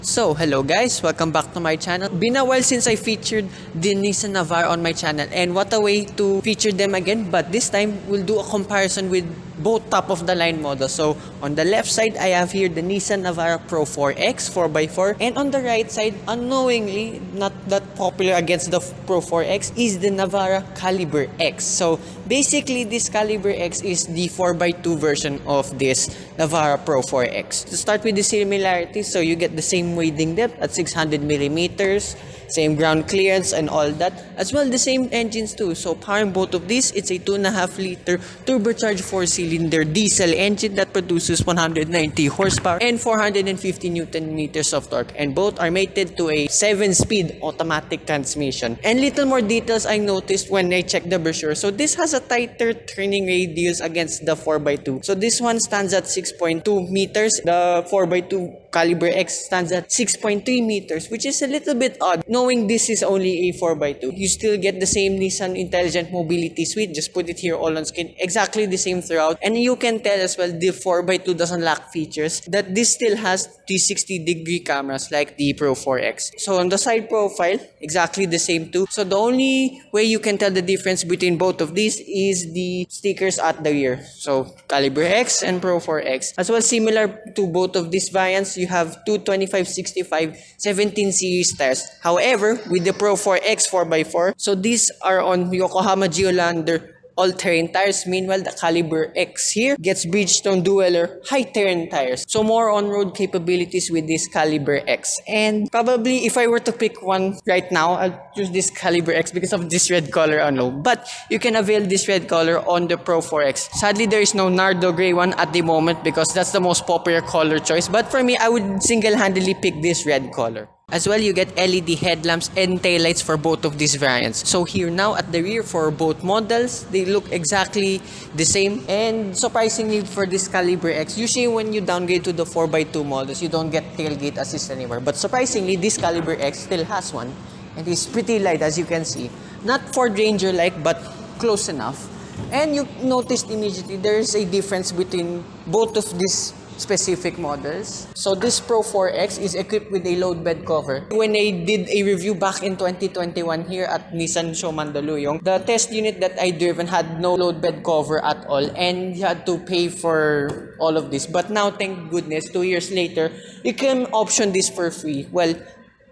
So, hello guys, welcome back to my channel. Been a while since I featured the Nissan Navara on my channel, and what a way to feature them again, but this time we'll do a comparison with both top of the line models. So, on the left side, I have here the Nissan Navara Pro-4X 4x4, and on the right side, unknowingly, not that popular against the Pro-4X, is the Navara Calibre-X. So, basically, this Calibre-X is the 4x2 version of this Navara Pro-4X. To start with the similarities, so you get the same wading depth at 600 millimeters, same ground clearance and all that, as well the same engines too. So powering both of these, it's a 2.5 liter turbocharged 4-cylinder diesel engine that produces 190 horsepower and 450 newton meters of torque, and both are mated to a 7-speed automatic transmission. And little more details I noticed when I checked the brochure. So this has a tighter turning radius against the 4x2. So this one stands at 6.2 meters. The 4x2 Calibre-X stands at 6.3 meters, which is a little bit odd. Knowing this is only a 4x2, you still get the same Nissan Intelligent Mobility Suite. Just put it here all on screen. Exactly the same throughout. And you can tell as well the 4x2 doesn't lack features, that this still has 360-degree cameras like the Pro-4X. So on the side profile, exactly the same too. So the only way you can tell the difference between both of these is the stickers at the rear. So Calibre-X and Pro-4X. As well, similar to both of these variants, you have two 25/65 17 series tires. However, with the Pro-4X 4x4, so these are on Yokohama Geolander all-terrain tires. Meanwhile, the Calibre-X here gets Bridgestone Dueler high-terrain tires. So more on-road capabilities with this Calibre-X. And probably if I were to pick one right now, I'll choose this Calibre-X because of this red color on low. But you can avail this red color on the Pro-4X. Sadly, there is no Nardo gray one at the moment because that's the most popular color choice. But for me, I would single-handedly pick this red color. As well, you get LED headlamps and taillights for both of these variants. So here now at the rear for both models, they look exactly the same. And surprisingly for this Calibre-X, usually when you downgrade to the 4x2 models, you don't get tailgate assist anymore. But surprisingly, this Calibre-X still has one. And it's pretty light as you can see. Not Ford Ranger-like, but close enough. And you noticed immediately there's a difference between both of these specific models. So this Pro-4X is equipped with a load bed cover. When I did a review back in 2021 here at Nissan Show Mandaluyong, the test unit that I driven had no load bed cover at all, and you had to pay for all of this. But now, thank goodness, 2 years later, you can option this for free. Well,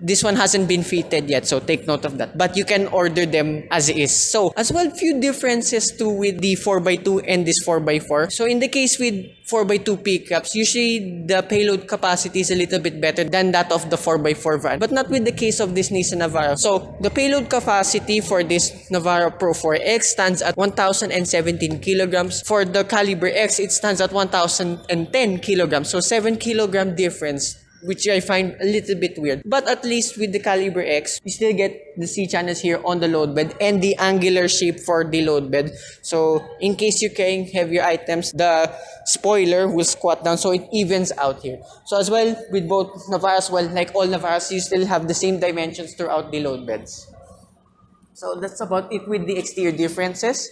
this one hasn't been fitted yet, so take note of that. But you can order them as is. So, as well, few differences too with the 4x2 and this 4x4. So, in the case with 4x2 pickups, usually the payload capacity is a little bit better than that of the 4x4 van. But not with the case of this Nissan Navara. So, the payload capacity for this Navara Pro-4X stands at 1,017 kilograms. For the Calibre-X, it stands at 1,010 kilograms. So, 7 kilogram difference, which I find a little bit weird. But at least with the Calibre-X, you still get the C channels here on the load bed and the angular shape for the load bed. So in case you're carrying heavier items, the spoiler will squat down so it evens out here. So as well with both Navaras, well, like all Navaras, you still have the same dimensions throughout the load beds. So that's about it with the exterior differences.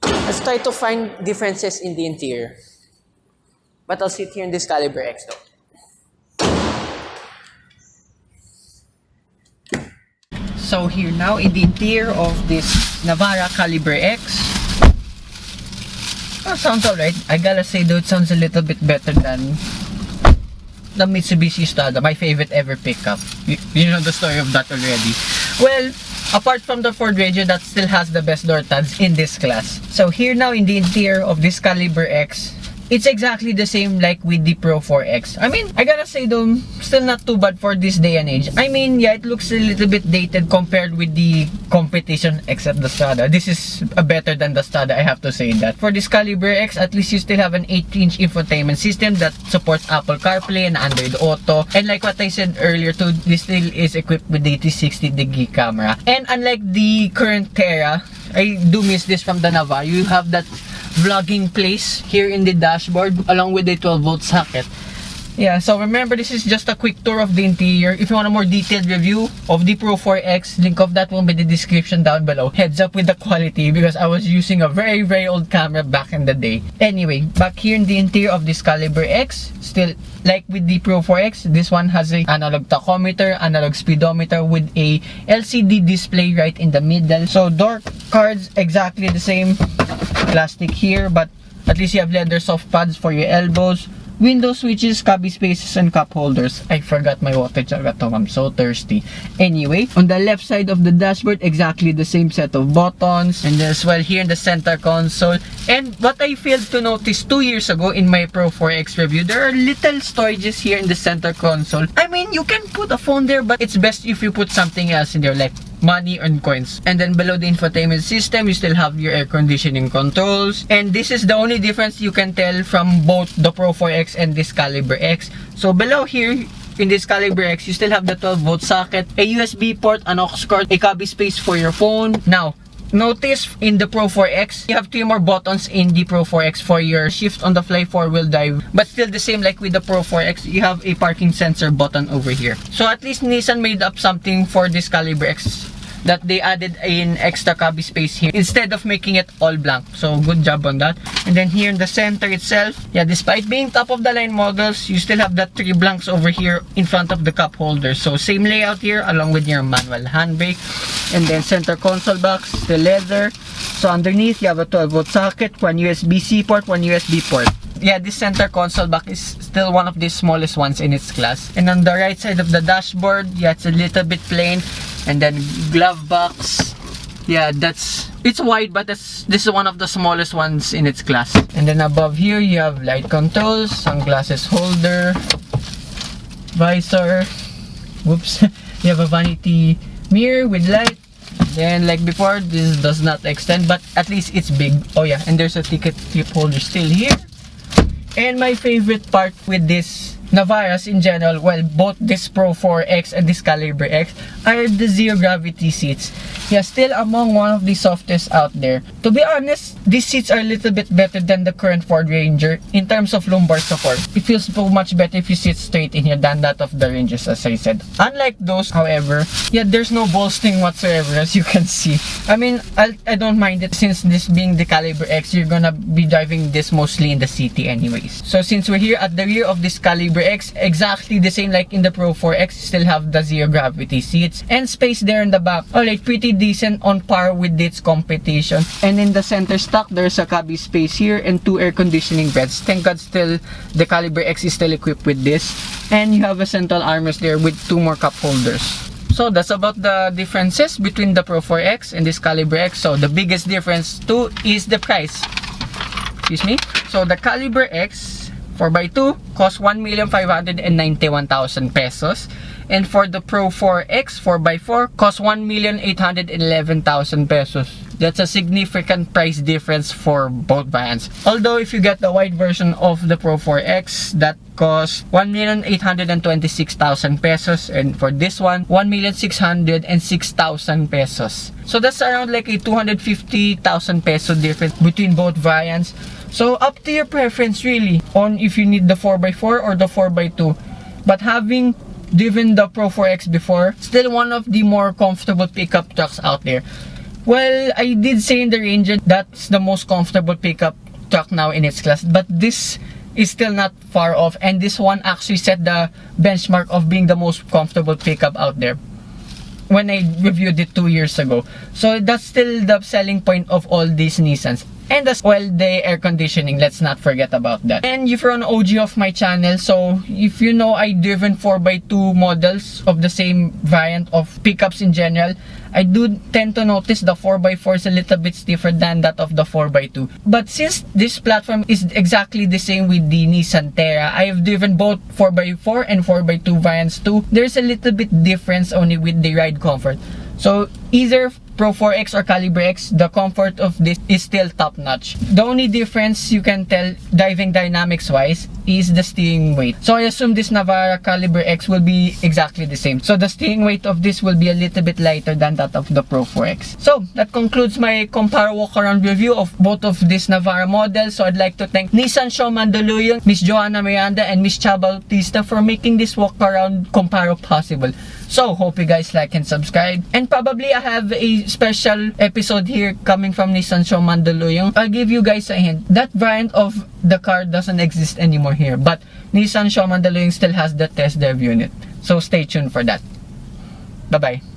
Let's try to find differences in the interior. But I'll sit here in this Calibre-X though. So here now in the interior of this Navara Calibre-X. Oh, sounds alright. I gotta say though, it sounds a little bit better than the Mitsubishi Strada, my favorite ever pickup. You know the story of that already. Well, apart from the Ford Ranger that still has the best door tags in this class. So here now in the interior of this Calibre-X, it's exactly the same like with the Pro-4X. I mean, I gotta say though, still not too bad for this day and age. I mean, yeah, it looks a little bit dated compared with the competition except the Strada. This is better than the Strada, I have to say that. For this Calibre-X, at least you still have an 8-inch infotainment system that supports Apple CarPlay and Android Auto. And like what I said earlier too, this still is equipped with the 360-degree camera. And unlike the current Terra, I do miss this from the Navara. You have that vlogging place here in the dashboard along with a 12-volt socket. Yeah, so remember, this is just a quick tour of the interior. If you want a more detailed review of the Pro-4X, link of that will be in the description down below. Heads up with the quality because I was using a very old camera back in the day. Anyway, back here in the interior of this Calibre-X, still like with the Pro-4X, this one has a analog tachometer, analog speedometer with a LCD display right in the middle. So door cards exactly the same, plastic here, but at least you have leather soft pads for your elbows. Window switches, cubby spaces, and cup holders. I forgot my water jug at home. I'm so thirsty. Anyway, on the left side of the dashboard, exactly the same set of buttons. And as well here in the center console. And what I failed to notice 2 years ago in my Pro-4X review, there are little storages here in the center console. I mean, you can put a phone there, but it's best if you put something else in there, like money and coins. And then below the infotainment system, you still have your air conditioning controls. And this is the only difference you can tell from both the Pro-4X and this Calibre-X. So below here, in this Calibre-X, you still have the 12-volt socket, a USB port, an aux cord, a cubby space for your phone. Now, notice in the Pro-4X, you have 3 more buttons in the Pro-4X for your shift on the fly 4-wheel drive. But still the same like with the Pro-4X, you have a parking sensor button over here. So at least Nissan made up something for this Calibre-X, that they added an extra cubby space here instead of making it all blank. So good job on that. And then here in the center itself, yeah, despite being top of the line models, you still have that 3 blanks over here in front of the cup holder. So same layout here along with your manual handbrake. And then center console box, the leather. So underneath you have a 12-volt socket, 1 USB-C port, 1 USB port. Yeah, this center console box is still one of the smallest ones in its class. And on the right side of the dashboard, yeah, it's a little bit plain. And then glove box, yeah, it's wide, but this is one of the smallest ones in its class. And then above here you have light controls, sunglasses holder, visor, whoops, you have a vanity mirror with light. Then like before, this does not extend, but at least it's big. Oh yeah, and there's a ticket clip holder still here. And my favorite part with this Navaras in general, well, both this Pro-4X and this Calibre-X, are the zero gravity seats. Yeah, still among one of the softest out there. To be honest, these seats are a little bit better than the current Ford Ranger in terms of lumbar support. It feels so much better if you sit straight in here than that of the Rangers, as I said. Unlike those, however, yeah, there's no bolstering whatsoever, as you can see. I mean, I don't mind it, since this being the Calibre-X, you're gonna be driving this mostly in the city anyways. So since we're here at the rear of this Calibre-X, exactly the same like in the Pro-4X, still have the zero gravity seats and space there in the back. Alright, pretty decent, on par with its competition. And in the center stock, there's a cubby space here and 2 air conditioning vents. Thank God still the Calibre-X is still equipped with this. And you have a central armrest there with 2 more cup holders. So that's about the differences between the Pro-4X and this Calibre-X. So the biggest difference too is the price. Excuse me. So the Calibre-X 4x2 costs 1,591,000 pesos. And for the Pro-4X 4x4 costs 1,811,000 pesos. That's a significant price difference for both variants. Although if you get the white version of the Pro-4X, that costs 1,826,000 pesos, and for this one, 1,606,000 pesos. So that's around like a 250,000 peso difference between both variants. So up to your preference really on if you need the 4x4 or the 4x2. But having driven the Pro-4X before, still one of the more comfortable pickup trucks out there. Well, I did say in the Ranger that's the most comfortable pickup truck now in its class, but this is still not far off, and this one actually set the benchmark of being the most comfortable pickup out there when I reviewed it 2 years ago. So that's still the selling point of all these Nissans. And as well, the air conditioning, let's not forget about that. And if you're an OG of my channel, so if you know I've driven 4x2 models of the same variant of pickups in general, I do tend to notice the 4x4 is a little bit stiffer than that of the 4x2. But since this platform is exactly the same with the Nissan Terra, I have driven both 4x4 and 4x2 variants too. There's a little bit difference only with the ride comfort. So either Pro-4X or Calibre-X, the comfort of this is still top notch. The only difference you can tell driving dynamics wise is the steering weight. So I assume this Navara Calibre-X will be exactly the same. So the steering weight of this will be a little bit lighter than that of the Pro-4X. So that concludes my compare walk-around review of both of this Navara models. So I'd like to thank Nissan Mandaluyong, Miss Joanna, Miranda, and Miss Bautista for making this walk-around compare possible. So hope you guys like and subscribe. And probably I have a special episode here coming from Nissan Mandaluyong. I'll give you guys a hint. That variant of the car doesn't exist anymore here, but Nissan Mandaluyong still has the test drive unit. So stay tuned for that. Bye-bye.